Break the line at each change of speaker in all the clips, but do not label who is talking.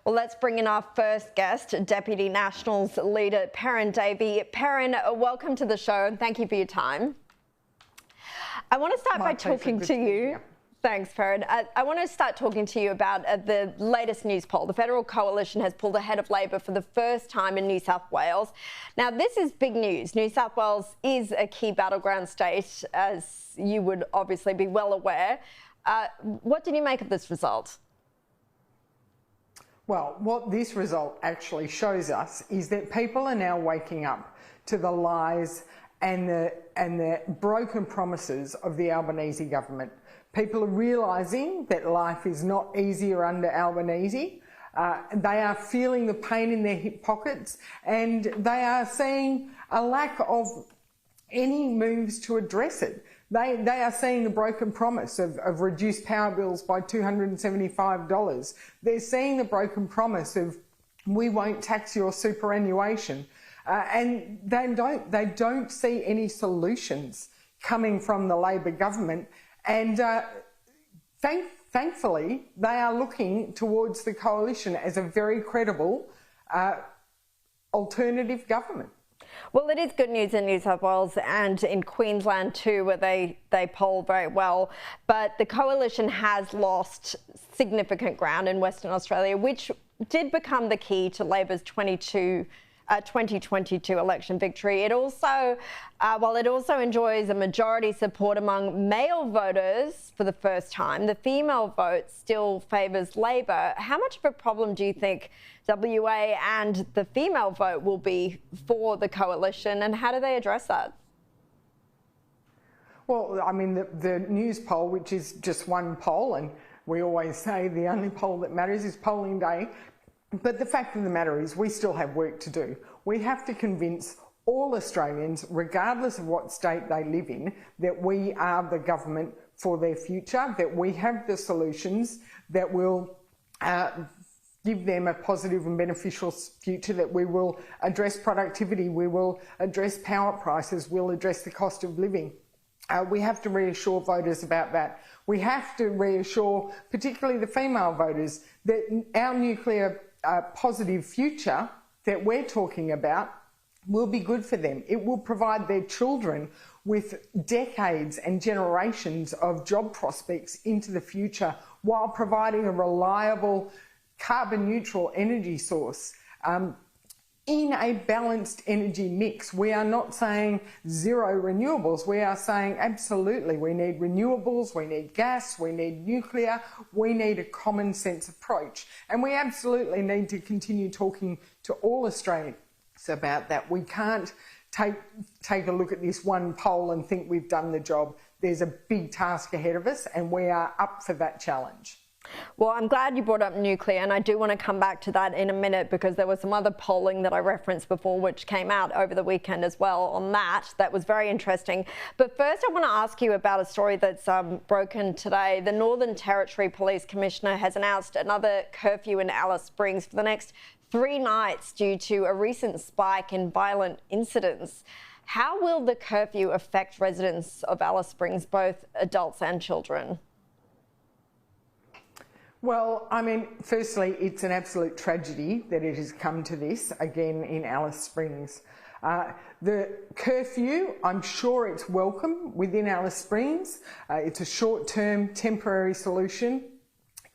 Well, let's bring in our first guest, Deputy Nationals leader Perrin Davey. Perrin, welcome to the show and thank you for your time. I want to start by talking to you. Thanks, Perrin. I want to start talking to you about the latest Newspoll. The Federal Coalition has pulled ahead of Labor for the first time in New South Wales. Now, this is big news. New South Wales is a key battleground state, as you would obviously be well aware. What did you make of this result?
Well, what this result actually shows us is that people are now waking up to the lies and the broken promises of the Albanese government. People are realising that life is not easier under Albanese. They are feeling the pain in their hip pockets, and they are seeing a lack of any moves to address it. They are seeing the broken promise of reduced power bills by $275. They're seeing the broken promise of we won't tax your superannuation. And they don't see any solutions coming from the Labor government. And thankfully, they are looking towards the coalition as a very credible alternative government.
Well, it is good news in New South Wales and in Queensland too, where they poll very well. But the coalition has lost significant ground in Western Australia, which did become the key to Labor's 2022 election victory. It also, while it also enjoys a majority support among male voters for the first time, the female vote still favours Labor. How much of a problem do you think WA and the female vote will be for the coalition, and how do they address that?
Well, I mean, the Newspoll, which is just one poll, and we always say the only poll that matters is polling day. But the fact of the matter is we still have work to do. We have to convince all Australians, regardless of what state they live in, that we are the government for their future, that we have the solutions that will give them a positive and beneficial future, that we will address productivity, we will address power prices, we'll address the cost of living. We have to reassure voters about that. We have to reassure particularly the female voters that our nuclear positive future that we're talking about will be good for them. It will provide their children with decades and generations of job prospects into the future while providing a reliable carbon neutral energy source. In a balanced energy mix. We are not saying zero renewables. We are saying absolutely we need renewables, we need gas, we need nuclear, we need a common sense approach. And we absolutely need to continue talking to all Australians about that. We can't take a look at this one poll and think we've done the job. There's a big task ahead of us and we are up for that challenge.
Well, I'm glad you brought up nuclear, and I do want to come back to that in a minute because there was some other polling that I referenced before which came out over the weekend as well on that. That was very interesting. But first I want to ask you about a story that's broken today. The Northern Territory Police Commissioner has announced another curfew in Alice Springs for the next 3 nights due to a recent spike in violent incidents. How will the curfew affect residents of Alice Springs, both adults and children?
Well, I mean, firstly, it's an absolute tragedy that it has come to this, again, in Alice Springs. The curfew, I'm sure it's welcome within Alice Springs. It's a short-term, temporary solution.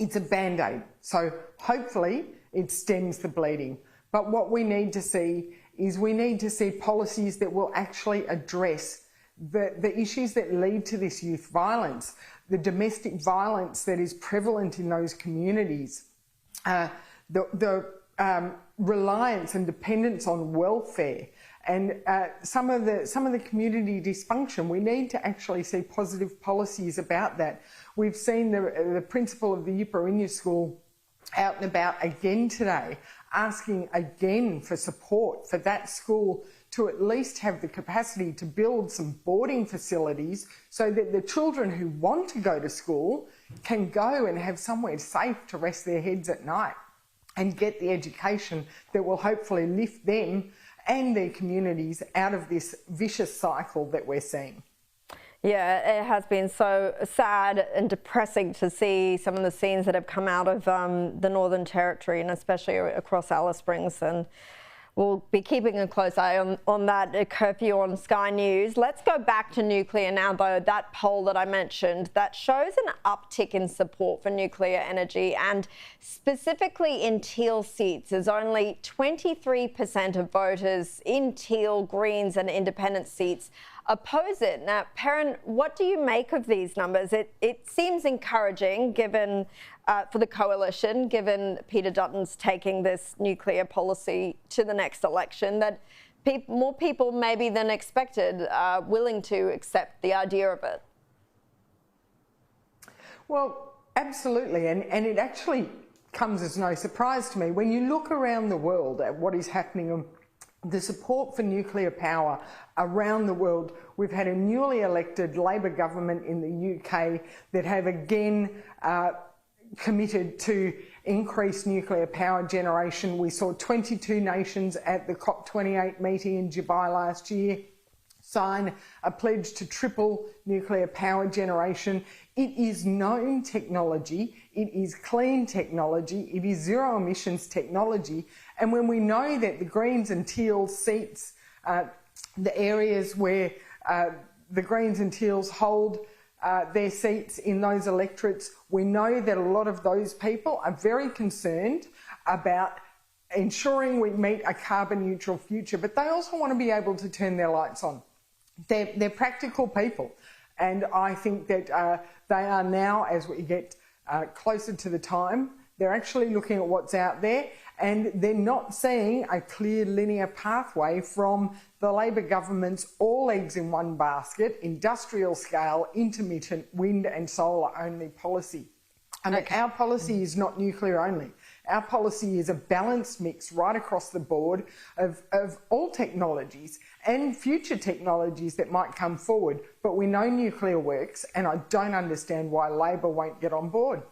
It's a band-aid, so hopefully it stems the bleeding. But what we need to see is we need to see policies that will actually address the issues that lead to this youth violence, the domestic violence that is prevalent in those communities, the reliance and dependence on welfare, and some of the community dysfunction. We need to actually see positive policies about that. We've seen the principal of the Yupperinya School out and about again today, asking again for support for that school to at least have the capacity to build some boarding facilities so that the children who want to go to school can go and have somewhere safe to rest their heads at night and get the education that will hopefully lift them and their communities out of this vicious cycle that we're seeing.
Yeah, it has been so sad and depressing to see some of the scenes that have come out of the Northern Territory, and especially across Alice Springs. And we'll be keeping a close eye on that curfew on Sky News. Let's go back to nuclear now, though. That poll that I mentioned, that shows an uptick in support for nuclear energy, and specifically in Teal seats, as only 23% of voters in Teal, Greens and Independent seats oppose it. Now, Perrin, what do you make of these numbers? It seems encouraging given for the coalition, given Peter Dutton's taking this nuclear policy to the next election, that more people maybe than expected are willing to accept the idea of it.
Well, absolutely, and it actually comes as no surprise to me. When you look around the world at what is happening, the support for nuclear power around the world, we've had a newly elected Labor government in the UK that have again committed to increase nuclear power generation. We saw 22 nations at the COP28 meeting in Dubai last year sign a pledge to triple nuclear power generation. It is known technology, it is clean technology, it is zero emissions technology. And when we know that the Greens and Teal seats, the areas where the Greens and Teals hold their seats in those electorates, we know that a lot of those people are very concerned about ensuring we meet a carbon neutral future, but they also want to be able to turn their lights on. They're practical people, and I think that they are now, as we get closer to the time, they're actually looking at what's out there, and they're not seeing a clear linear pathway from the Labor government's all eggs in one basket, industrial scale, intermittent wind and solar only policy. I mean, our policy is not nuclear only. Our policy is a balanced mix right across the board of all technologies and future technologies that might come forward. But we know nuclear works, and I don't understand why Labor won't get on board.